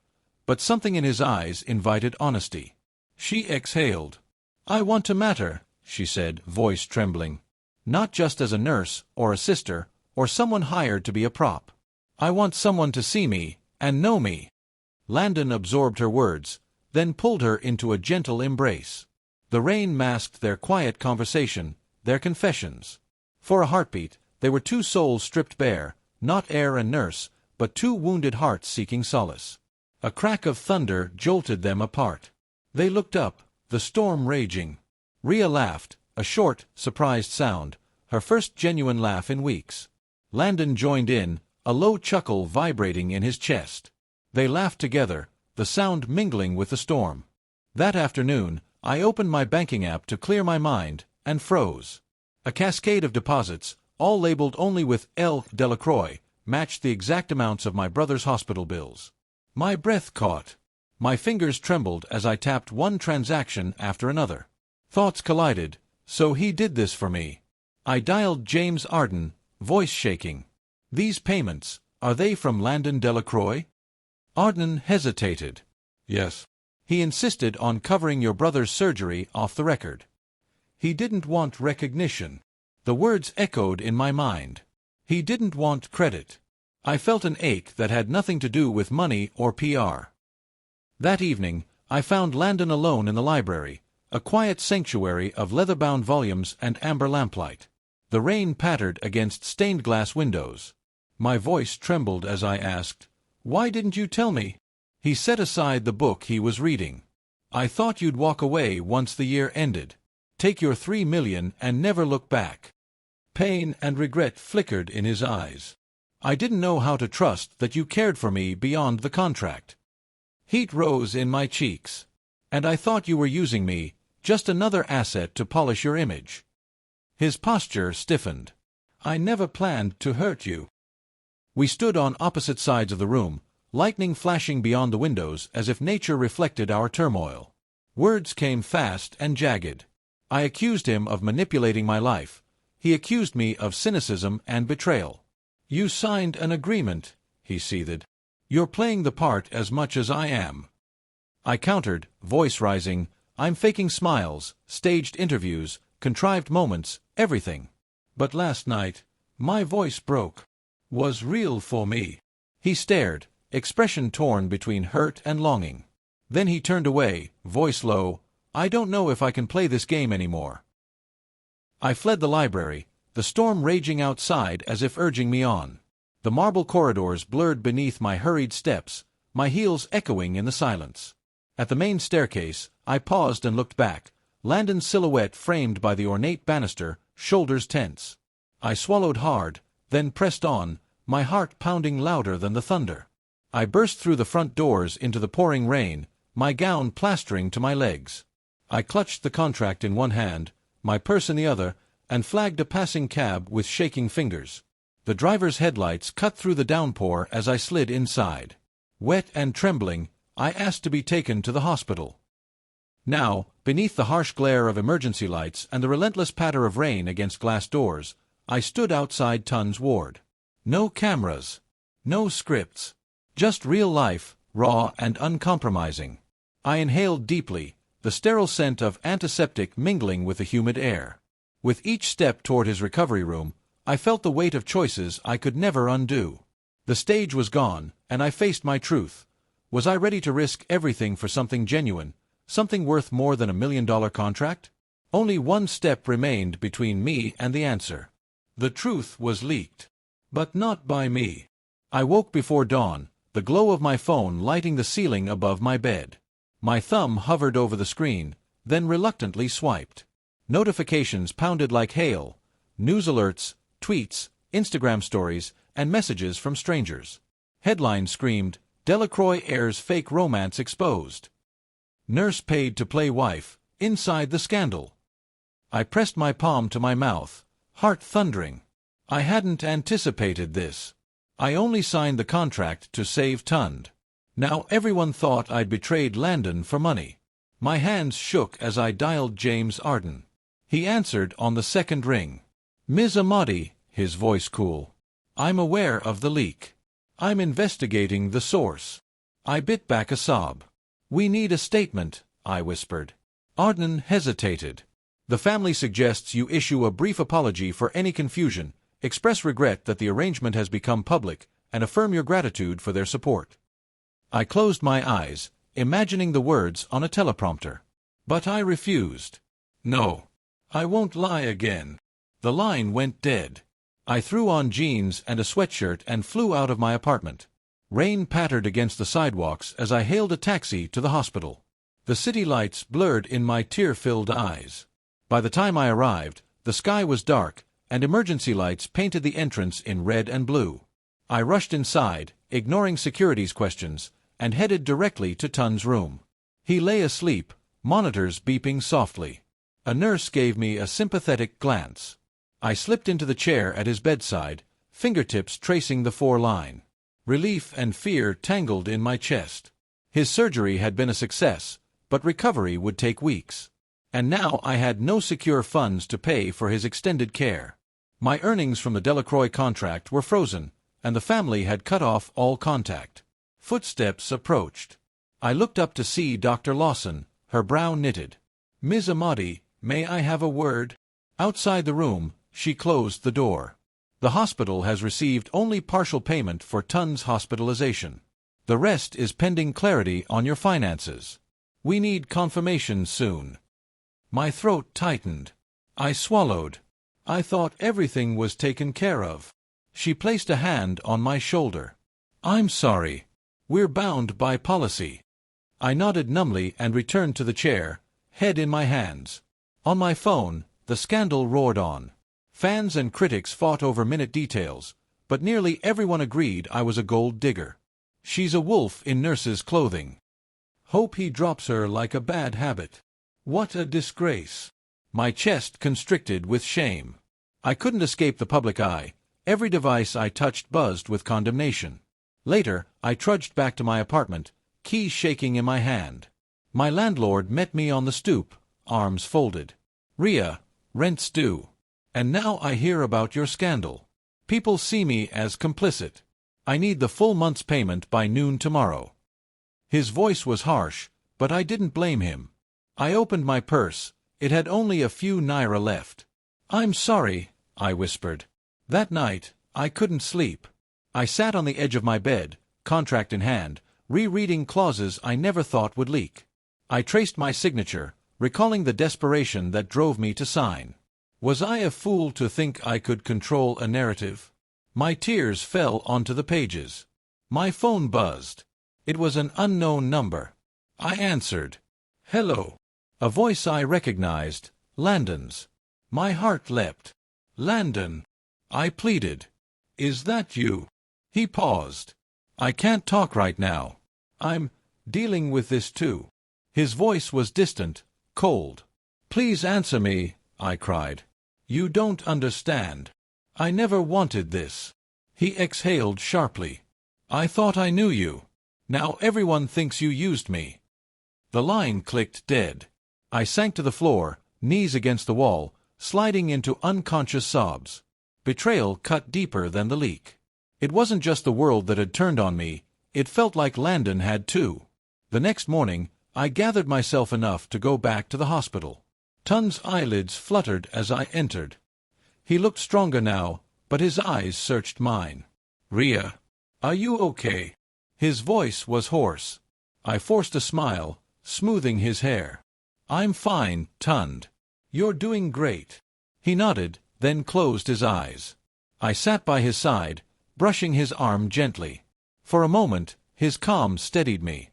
but something in his eyes invited honesty. She exhaled. "I want to matter," she said, voice trembling. "Not just as a nurse, or a sister, or someone hired to be a prop. I want someone to see me, and know me." Landon absorbed her words, then pulled her into a gentle embrace. The rain masked their quiet conversation, their confessions. For a heartbeat, they were two souls stripped bare, not heir and nurse, but two wounded hearts seeking solace. A crack of thunder jolted them apart. They looked up, the storm raging. Rhea laughed, a short, surprised sound, her first genuine laugh in weeks. Landon joined in, a low chuckle vibrating in his chest. They laughed together, the sound mingling with the storm. That afternoon, I opened my banking app to clear my mind, and froze. A cascade of deposits, all labeled only with L. Delacroix, matched the exact amounts of my brother's hospital bills. My breath caught. My fingers trembled as I tapped one transaction after another. Thoughts collided. So he did this for me. I dialed James Arden, voice shaking. "These payments, are they from Landon Delacroix?" Arden hesitated. "Yes." "He insisted on covering your brother's surgery off the record." "He didn't want recognition." The words echoed in my mind. "He didn't want credit." I felt an ache that had nothing to do with money or PR. That evening, I found Landon alone in the library, a quiet sanctuary of leather-bound volumes and amber lamplight. The rain pattered against stained-glass windows. My voice trembled as I asked, "Why didn't you tell me?" He set aside the book he was reading. "I thought you'd walk away once the year ended. Take your 3 million and never look back." Pain and regret flickered in his eyes. "I didn't know how to trust that you cared for me beyond the contract." Heat rose in my cheeks. "And I thought you were using me, just another asset to polish your image." His posture stiffened. "I never planned to hurt you." We stood on opposite sides of the room, lightning flashing beyond the windows as if nature reflected our turmoil. Words came fast and jagged. I accused him of manipulating my life. He accused me of cynicism and betrayal. "You signed an agreement," he seethed. "You're playing the part as much as I am." I countered, voice rising, "I'm faking smiles, staged interviews, contrived moments, everything. But last night, my voice broke. Was real for me." He stared, expression torn between hurt and longing. Then he turned away, voice low, "I don't know if I can play this game anymore." I fled the library, the storm raging outside as if urging me on. The marble corridors blurred beneath my hurried steps, my heels echoing in the silence. At the main staircase, I paused and looked back, Landon's silhouette framed by the ornate banister, shoulders tense. I swallowed hard, then pressed on, my heart pounding louder than the thunder. I burst through the front doors into the pouring rain, my gown plastering to my legs. I clutched the contract in one hand, my purse in the other, and flagged a passing cab with shaking fingers. The driver's headlights cut through the downpour as I slid inside. Wet and trembling, I asked to be taken to the hospital. Now, beneath the harsh glare of emergency lights and the relentless patter of rain against glass doors, I stood outside Tun's ward. No cameras. No scripts. Just real life, raw and uncompromising. I inhaled deeply, the sterile scent of antiseptic mingling with the humid air. With each step toward his recovery room, I felt the weight of choices I could never undo. The stage was gone, and I faced my truth. Was I ready to risk everything for something genuine, something worth more than $1 million contract? Only one step remained between me and the answer. The truth was leaked. But not by me. I woke before dawn, the glow of my phone lighting the ceiling above my bed. My thumb hovered over the screen, then reluctantly swiped. Notifications pounded like hail. News alerts, tweets, Instagram stories, and messages from strangers. Headlines screamed, Delacroix Heir's fake romance exposed. Nurse paid to play wife, inside the scandal. I pressed my palm to my mouth, heart thundering. I hadn't anticipated this. I only signed the contract to save Tund. Now everyone thought I'd betrayed Landon for money. My hands shook as I dialed James Arden. He answered on the second ring. Ms. Amadi, his voice cool. I'm aware of the leak. I'm investigating the source. I bit back a sob. We need a statement, I whispered. Arden hesitated. The family suggests you issue a brief apology for any confusion, express regret that the arrangement has become public, and affirm your gratitude for their support. I closed my eyes, imagining the words on a teleprompter. But I refused. No. I won't lie again. The line went dead. I threw on jeans and a sweatshirt and flew out of my apartment. Rain pattered against the sidewalks as I hailed a taxi to the hospital. The city lights blurred in my tear-filled eyes. By the time I arrived, the sky was dark, and emergency lights painted the entrance in red and blue. I rushed inside, ignoring security's questions, and headed directly to Tun's room. He lay asleep, monitors beeping softly. A nurse gave me a sympathetic glance. I slipped into the chair at his bedside, fingertips tracing the 4-line. Relief and fear tangled in my chest. His surgery had been a success, but recovery would take weeks. And now I had no secure funds to pay for his extended care. My earnings from the Delacroix contract were frozen, and the family had cut off all contact. Footsteps approached. I looked up to see Dr. Lawson, her brow knitted. Ms. Amadi, may I have a word? Outside the room, she closed the door. The hospital has received only partial payment for Tun's hospitalization. The rest is pending clarity on your finances. We need confirmation soon. My throat tightened. I swallowed. I thought everything was taken care of. She placed a hand on my shoulder. I'm sorry. We're bound by policy. I nodded numbly and returned to the chair, head in my hands. On my phone, the scandal roared on. Fans and critics fought over minute details, but nearly everyone agreed I was a gold digger. She's a wolf in nurse's clothing. Hope he drops her like a bad habit. What a disgrace. My chest constricted with shame. I couldn't escape the public eye. Every device I touched buzzed with condemnation. Later, I trudged back to my apartment, key shaking in my hand. My landlord met me on the stoop, arms folded. Rhea, rent's due. And now I hear about your scandal. People see me as complicit. I need the full month's payment by noon tomorrow. His voice was harsh, but I didn't blame him. I opened my purse. It had only a few naira left. I'm sorry, I whispered. That night, I couldn't sleep. I sat on the edge of my bed, contract in hand, rereading clauses I never thought would leak. I traced my signature, recalling the desperation that drove me to sign. Was I a fool to think I could control a narrative? My tears fell onto the pages. My phone buzzed. It was an unknown number. I answered. "Hello." A voice I recognized, Landon's. My heart leapt. "Landon," I pleaded. "Is that you?" He paused. "I can't talk right now. I'm dealing with this too." His voice was distant, cold. "Please answer me," I cried. "You don't understand. I never wanted this." He exhaled sharply. "I thought I knew you. Now everyone thinks you used me." The line clicked dead. I sank to the floor, knees against the wall, sliding into unconscious sobs. Betrayal cut deeper than the leak. It wasn't just the world that had turned on me, it felt like Landon had too. The next morning, I gathered myself enough to go back to the hospital. Tun's eyelids fluttered as I entered. He looked stronger now, but his eyes searched mine. "Rhea, are you okay?" His voice was hoarse. I forced a smile, smoothing his hair. "I'm fine, Tund. You're doing great." He nodded, then closed his eyes. I sat by his side, brushing his arm gently. For a moment, his calm steadied me.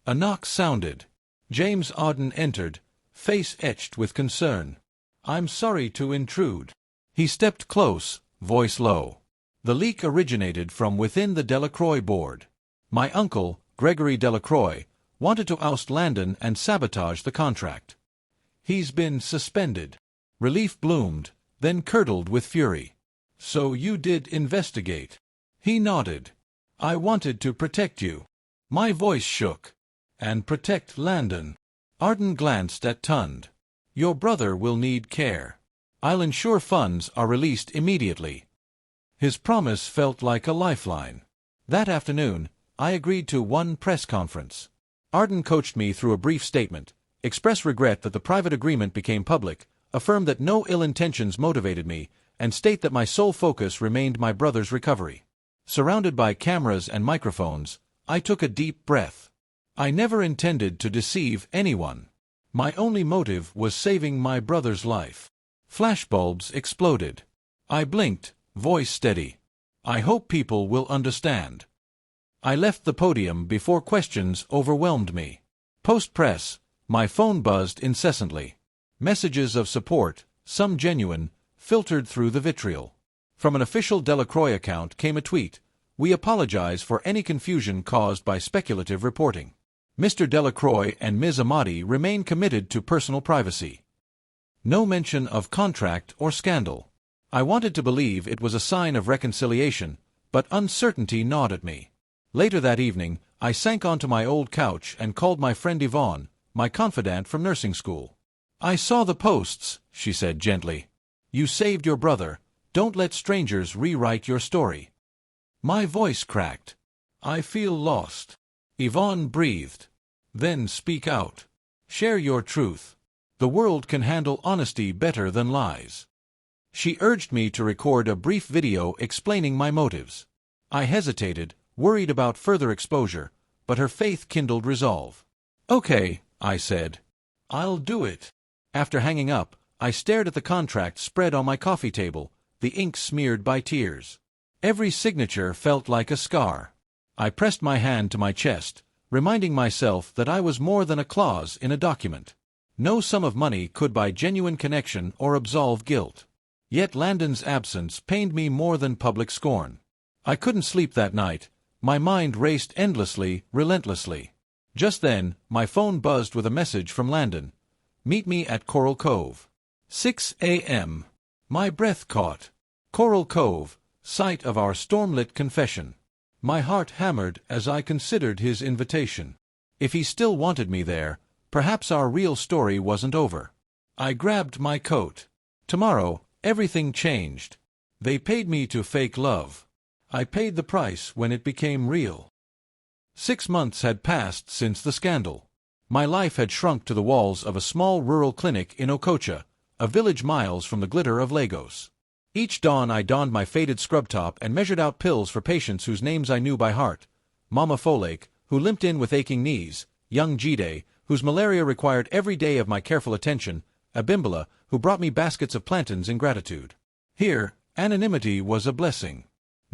A knock sounded. James Auden entered, face etched with concern. "I'm sorry to intrude." He stepped close, voice low. The leak originated from within the Delacroix board. My uncle, Gregory Delacroix, wanted to oust Landon and sabotage the contract. "He's been suspended." Relief bloomed, then curdled with fury. "So you did investigate?" He nodded. "I wanted to protect you." My voice shook. "And protect Landon." Arden glanced at Tund. "Your brother will need care. I'll ensure funds are released immediately." His promise felt like a lifeline. That afternoon, I agreed to one press conference. Arden coached me through a brief statement, expressed regret that the private agreement became public, affirmed that no ill intentions motivated me, and state that my sole focus remained my brother's recovery. Surrounded by cameras and microphones, I took a deep breath. I never intended to deceive anyone. My only motive was saving my brother's life. Flashbulbs exploded. I blinked, voice steady. "I hope people will understand." I left the podium before questions overwhelmed me. Post-press, my phone buzzed incessantly. Messages of support, some genuine, filtered through the vitriol. From an official Delacroix account came a tweet: "We apologize for any confusion caused by speculative reporting. Mr. Delacroix and Ms. Amadi remain committed to personal privacy." No mention of contract or scandal. I wanted to believe it was a sign of reconciliation, but uncertainty gnawed at me. Later that evening, I sank onto my old couch and called my friend Yvonne, my confidant from nursing school. "I saw the posts," she said gently. "You saved your brother. Don't let strangers rewrite your story." My voice cracked. "I feel lost." Yvonne breathed. "Then speak out. Share your truth. The world can handle honesty better than lies." She urged me to record a brief video explaining my motives. I hesitated, worried about further exposure, but her faith kindled resolve. "Okay," I said. "I'll do it." After hanging up, I stared at the contract spread on my coffee table, the ink smeared by tears. Every signature felt like a scar. I pressed my hand to my chest, reminding myself that I was more than a clause in a document. No sum of money could buy genuine connection or absolve guilt. Yet Landon's absence pained me more than public scorn. I couldn't sleep that night. My mind raced endlessly, relentlessly. Just then, my phone buzzed with a message from Landon. "Meet me at Coral Cove. 6 a.m. My breath caught. Coral Cove, site of our stormlit confession. My heart hammered as I considered his invitation. If he still wanted me there, perhaps our real story wasn't over. I grabbed my coat. Tomorrow, everything changed. They paid me to fake love. I paid the price when it became real. 6 months had passed since the scandal. My life had shrunk to the walls of a small rural clinic in Okocha, a village miles from the glitter of Lagos. Each dawn I donned my faded scrub top and measured out pills for patients whose names I knew by heart. Mama Folake, who limped in with aching knees; young Jide, whose malaria required every day of my careful attention; Abimbola, who brought me baskets of plantains in gratitude. Here, anonymity was a blessing.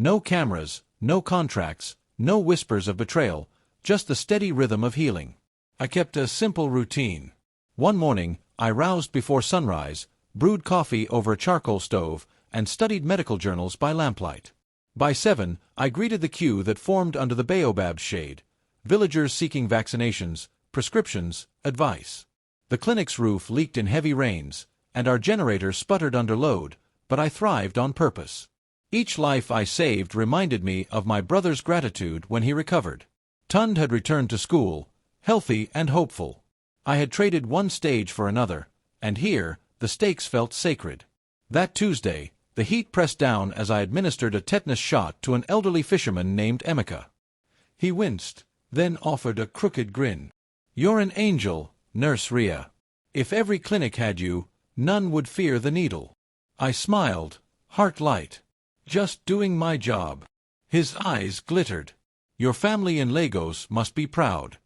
No cameras, no contracts, no whispers of betrayal, just the steady rhythm of healing. I kept a simple routine. One morning, I roused before sunrise, brewed coffee over a charcoal stove, and studied medical journals by lamplight. By 7, I greeted the queue that formed under the baobab's shade, villagers seeking vaccinations, prescriptions, advice. The clinic's roof leaked in heavy rains, and our generator sputtered under load, but I thrived on purpose. Each life I saved reminded me of my brother's gratitude when he recovered. Tund had returned to school, healthy and hopeful. I had traded one stage for another, and here, the stakes felt sacred. That Tuesday, the heat pressed down as I administered a tetanus shot to an elderly fisherman named Emeka. He winced, then offered a crooked grin. "You're an angel, Nurse Rhea. If every clinic had you, none would fear the needle." I smiled, heart light. "Just doing my job." His eyes glittered. "Your family in Lagos must be proud."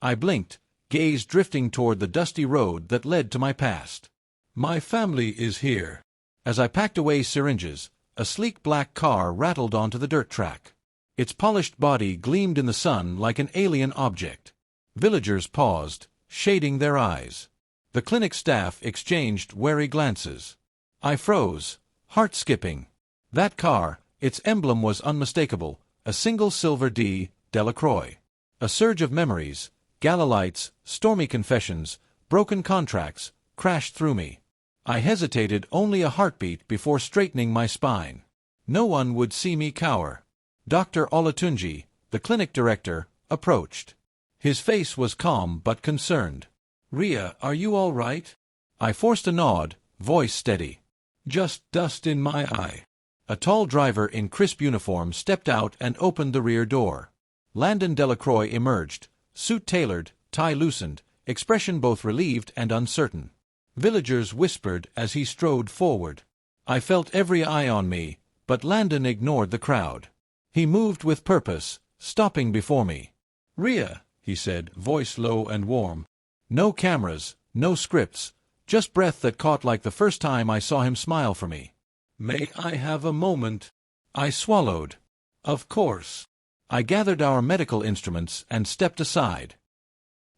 I blinked, gaze drifting toward the dusty road that led to my past. "My family is here." As I packed away syringes, a sleek black car rattled onto the dirt track. Its polished body gleamed in the sun like an alien object. Villagers paused, shading their eyes. The clinic staff exchanged wary glances. I froze, heart skipping. That car, its emblem was unmistakable, a single silver D, Delacroix. A surge of memories, gala lights, stormy confessions, broken contracts, crashed through me. I hesitated only a heartbeat before straightening my spine. No one would see me cower. Dr. Olatunji, the clinic director, approached. His face was calm but concerned. "Rhea, are you all right?" I forced a nod, voice steady. "Just dust in my eye." A tall driver in crisp uniform stepped out and opened the rear door. Landon Delacroix emerged, suit tailored, tie loosened, expression both relieved and uncertain. Villagers whispered as he strode forward. I felt every eye on me, but Landon ignored the crowd. He moved with purpose, stopping before me. "Rhea," he said, voice low and warm. No cameras, no scripts, just breath that caught like the first time I saw him smile for me. "May I have a moment?" I swallowed. "Of course." I gathered our medical instruments and stepped aside.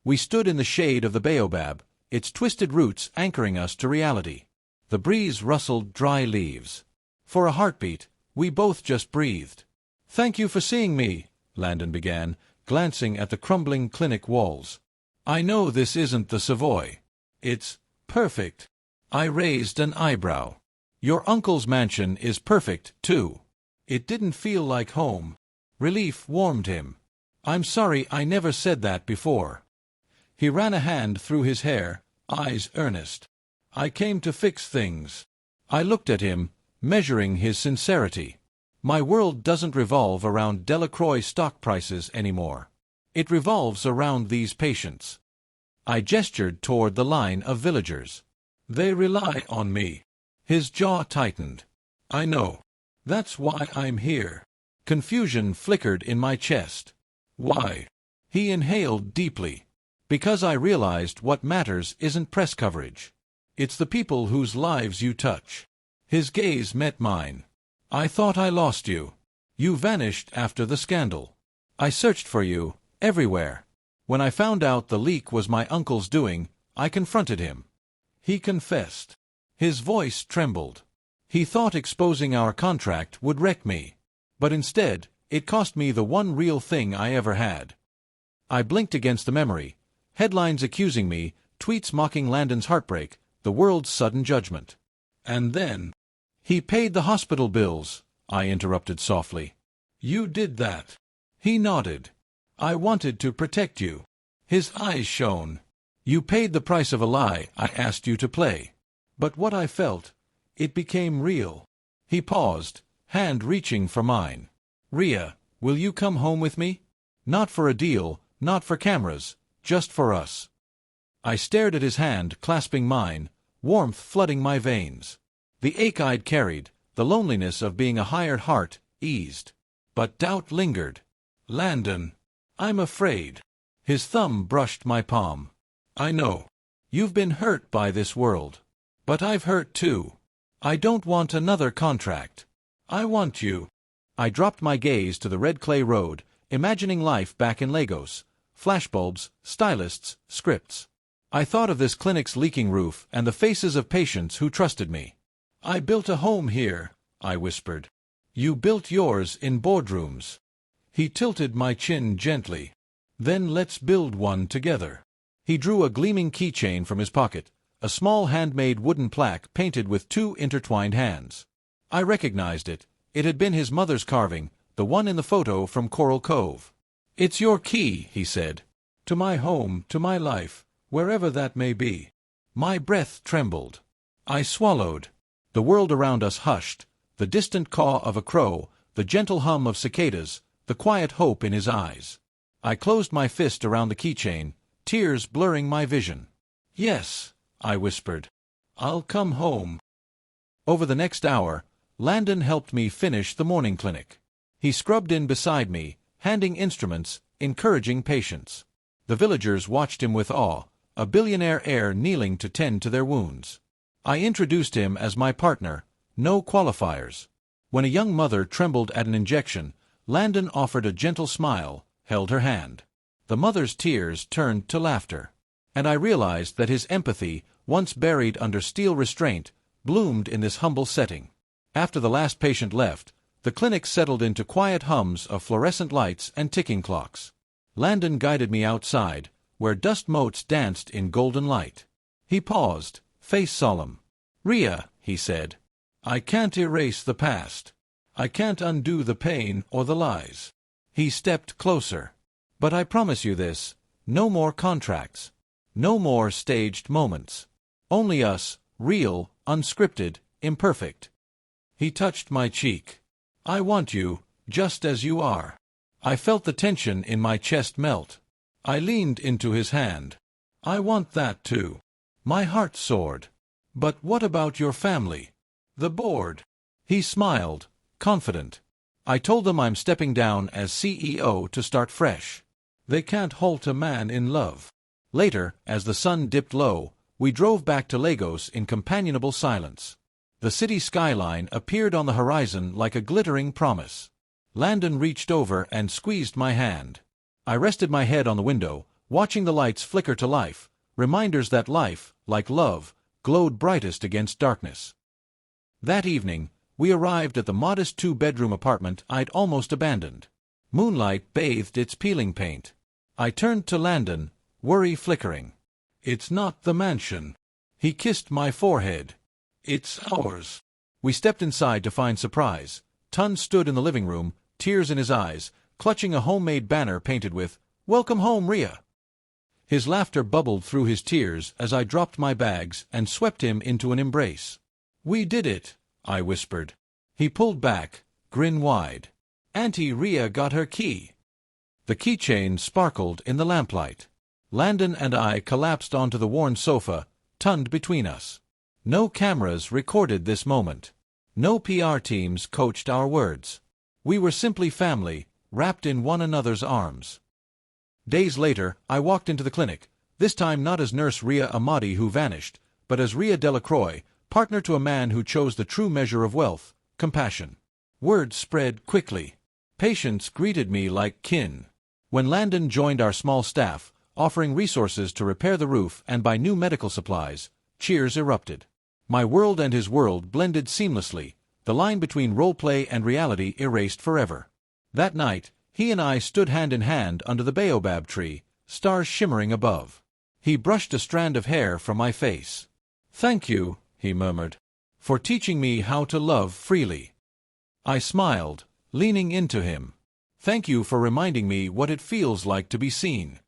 We stood in the shade of the baobab, its twisted roots anchoring us to reality. The breeze rustled dry leaves. For a heartbeat, we both just breathed. "Thank you for seeing me," Landon began, glancing at the crumbling clinic walls. "I know this isn't the Savoy. It's perfect." I raised an eyebrow. "Your uncle's mansion is perfect, too." It didn't feel like home. Relief warmed him. "I'm sorry I never said that before." He ran a hand through his hair, eyes earnest. "I came to fix things." I looked at him, measuring his sincerity. My world doesn't revolve around Delacroix stock prices anymore. It revolves around these patients. I gestured toward the line of villagers. "They rely on me." His jaw tightened. "I know. That's why I'm here." Confusion flickered in my chest. "Why?" He inhaled deeply. "Because I realized what matters isn't press coverage. It's the people whose lives you touch." His gaze met mine. "I thought I lost you. You vanished after the scandal. I searched for you, everywhere. When I found out the leak was my uncle's doing, I confronted him. He confessed." His voice trembled. "He thought exposing our contract would wreck me. But instead, it cost me the one real thing I ever had." I blinked against the memory. Headlines accusing me, tweets mocking Landon's heartbreak, the world's sudden judgment. "And then—" "He paid the hospital bills," I interrupted softly. "You did that?" He nodded. "I wanted to protect you." His eyes shone. "You paid the price of a lie I asked you to play." But what I felt, it became real. He paused, hand reaching for mine. "Rhea, will you come home with me? Not for a deal, not for cameras, just for us." I stared at his hand clasping mine, warmth flooding my veins. The ache I'd carried, the loneliness of being a hired heart, eased. But doubt lingered. "Landon, I'm afraid." His thumb brushed my palm. "I know. You've been hurt by this world. But I've hurt too. I don't want another contract. I want you." I dropped my gaze to the red clay road, imagining life back in Lagos. Flashbulbs, stylists, scripts. I thought of this clinic's leaking roof and the faces of patients who trusted me. "I built a home here," I whispered. "You built yours in boardrooms." He tilted my chin gently. "Then let's build one together." He drew a gleaming keychain from his pocket, a small handmade wooden plaque painted with two intertwined hands. I recognized it. It had been his mother's carving, the one in the photo from Coral Cove. "It's your key," he said. "To my home, to my life, wherever that may be." My breath trembled. I swallowed. The world around us hushed, the distant caw of a crow, the gentle hum of cicadas, the quiet hope in his eyes. I closed my fist around the keychain, tears blurring my vision. "Yes," I whispered. "I'll come home." Over the next hour, Landon helped me finish the morning clinic. He scrubbed in beside me, handing instruments, encouraging patience. The villagers watched him with awe, a billionaire heir kneeling to tend to their wounds. I introduced him as my partner, no qualifiers. When a young mother trembled at an injection, Landon offered a gentle smile, held her hand. The mother's tears turned to laughter. And I realized that his empathy, once buried under steel restraint, bloomed in this humble setting. After the last patient left, the clinic settled into quiet hums of fluorescent lights and ticking clocks. Landon guided me outside, where dust motes danced in golden light. He paused, face solemn. "Rhea," he said, "I can't erase the past. I can't undo the pain or the lies." He stepped closer. "But I promise you this, no more contracts. No more staged moments. Only us, real, unscripted, imperfect." He touched my cheek. "I want you, just as you are." I felt the tension in my chest melt. I leaned into his hand. "I want that too." My heart soared. "But what about your family? The board?" He smiled, confident. "I told them I'm stepping down as CEO to start fresh. They can't halt a man in love." Later, as the sun dipped low, we drove back to Lagos in companionable silence. The city skyline appeared on the horizon like a glittering promise. Landon reached over and squeezed my hand. I rested my head on the window, watching the lights flicker to life, reminders that life, like love, glowed brightest against darkness. That evening, we arrived at the modest two-bedroom apartment I'd almost abandoned. Moonlight bathed its peeling paint. I turned to Landon, worry flickering. "It's not the mansion." He kissed my forehead. "It's ours." We stepped inside to find surprise. Tun stood in the living room, tears in his eyes, clutching a homemade banner painted with, "Welcome home, Rhea." His laughter bubbled through his tears as I dropped my bags and swept him into an embrace. "We did it," I whispered. He pulled back, grin wide. "Auntie Rhea got her key." The keychain sparkled in the lamplight. Landon and I collapsed onto the worn sofa, tunned between us. No cameras recorded this moment. No PR teams coached our words. We were simply family, wrapped in one another's arms. Days later, I walked into the clinic, this time not as nurse Rhea Amadi who vanished, but as Rhea Delacroix, partner to a man who chose the true measure of wealth, compassion. Word spread quickly. Patients greeted me like kin. When Landon joined our small staff, offering resources to repair the roof and buy new medical supplies, cheers erupted. My world and his world blended seamlessly, the line between roleplay and reality erased forever. That night, he and I stood hand in hand under the baobab tree, stars shimmering above. He brushed a strand of hair from my face. "Thank you," he murmured, "for teaching me how to love freely." I smiled, leaning into him. "Thank you for reminding me what it feels like to be seen."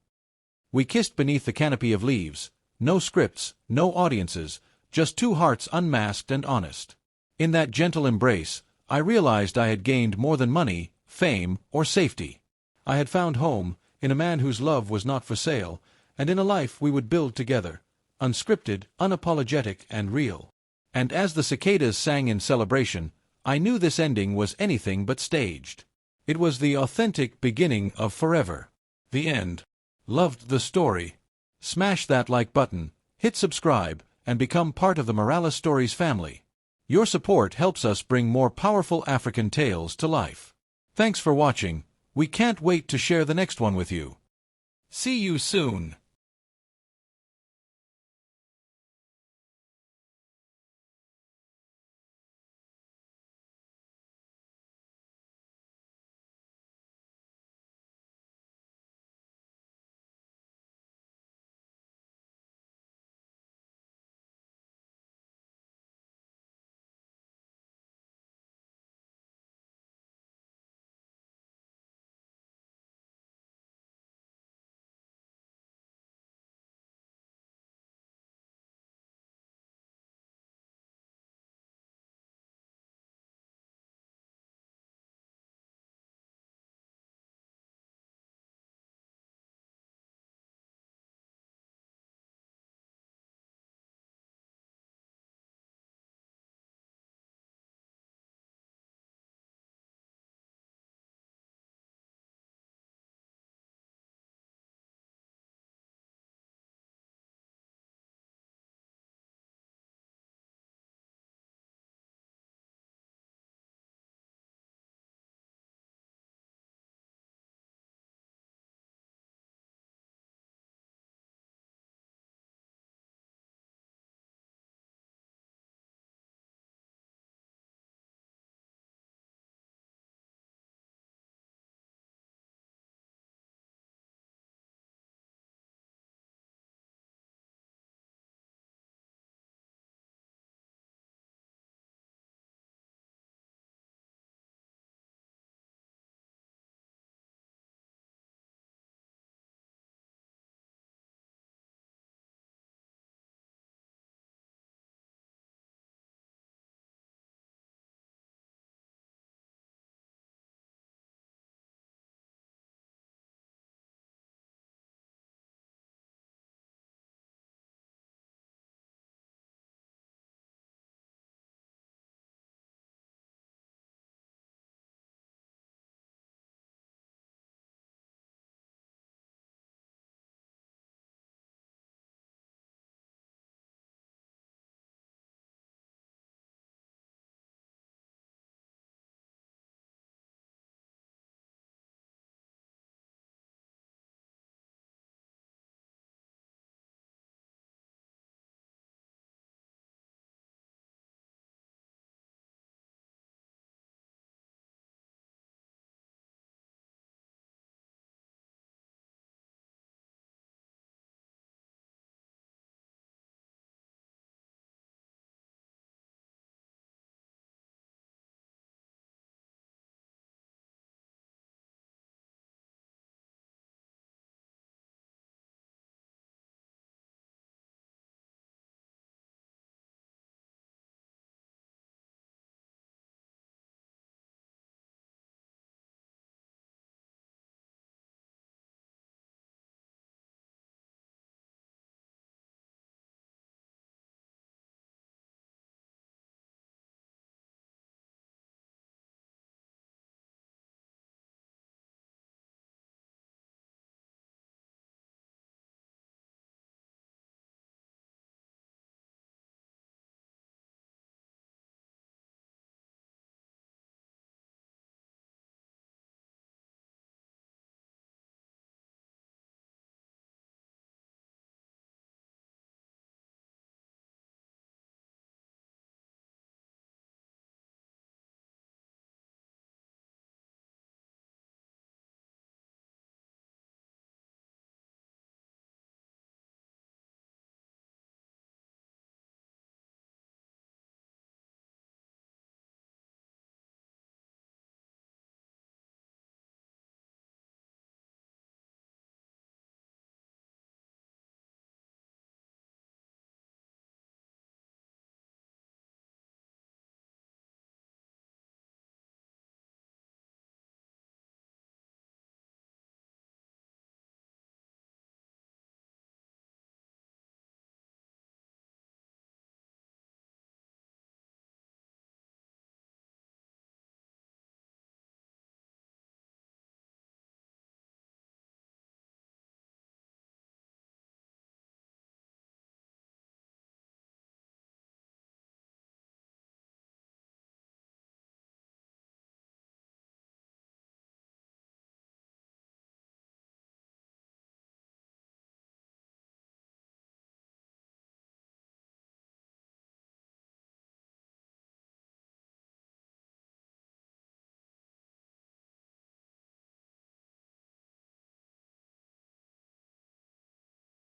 We kissed beneath the canopy of leaves, no scripts, no audiences, just two hearts unmasked and honest. In that gentle embrace, I realized I had gained more than money, fame, or safety. I had found home, in a man whose love was not for sale, and in a life we would build together, unscripted, unapologetic, and real. And as the cicadas sang in celebration, I knew this ending was anything but staged. It was the authentic beginning of forever. The end. Loved the story? Smash that like button, hit subscribe, and become part of the Morales Stories family. Your support helps us bring more powerful African tales to life. Thanks for watching. We can't wait to share the next one with you. See you soon.